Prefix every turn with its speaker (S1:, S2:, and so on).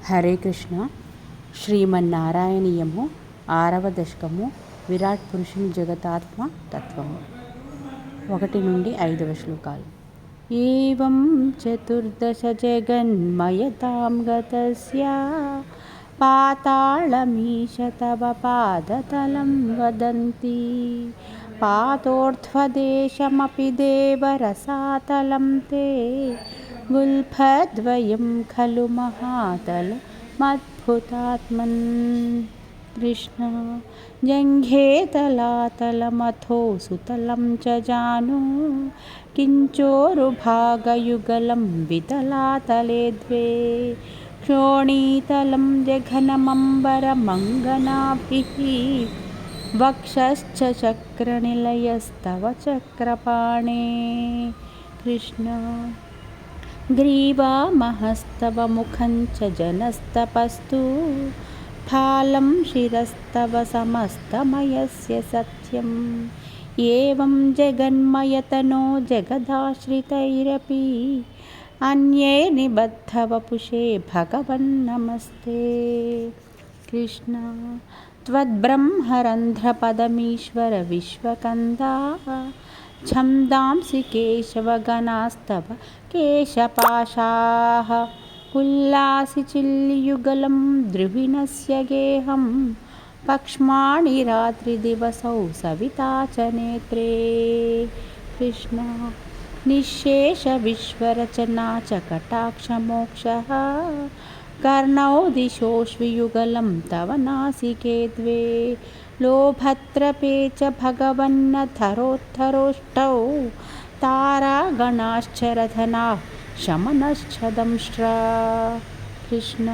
S1: హరే కృష్ణ. శ్రీమన్నారాయణీయము 6వ దశకము. విరాట్ పురుషుని జగతాత్మ తత్వము 1 నుండి 5వ శ్లోకాలు. ఏవం చతుర్దశ జగన్మయతాం గతస్య పాతాళమీశ తవ పాదతలం వదంతి పాతోర్ధ్వదేశమపి దేవరసాతలం తే గుల్ఫద్వయం ఖలు మహాతలమద్భుతాత్మన్. కృష్ణ జంఘే తలాతలమథో సుతలం చ జాను కించోరుభాగయుగలం వితలాతలే ద్వే క్షోణీతలం జఘనమంబరమంగనాభిః వక్షశ్చ చక్రనిలయస్తవ చక్రపాణే. కృష్ణ గ్రీవామహస్తవ ముఖం చ జనస్తపస్తు ఫాలం శిరస్తవ సమస్తమయస్య సత్యం ఏవం జగన్మయతనో జగదాశ్రితైరపి అన్యే నిబద్ధవపుషే భగవన్నమస్తే. కృష్ణ త్వద్బ్రహ్మరంధ్రపదమీశ్వర విశ్వకందా ఛందాంసి కేశవగణాస్తవ కేశపాశాః ఉల్లాసి చిల్లియుగలం ద్రుహిణస్య గేహం పక్ష్మాణి రాత్రిదివసౌ సవితా చ నేత్రే. కృష్ణ నిశ్శేష విశ్వరచనా చ కటాక్షమోక్షః కర్ణౌ దిశోష్వియుగలం తవ నాసికే ద్వే లోభత్రపే చ భగవన్నధరోత్తరోష్టౌ తారాగణాశ్చరధనాః శమనశ్చ దంష్ట్రా. కృష్ణ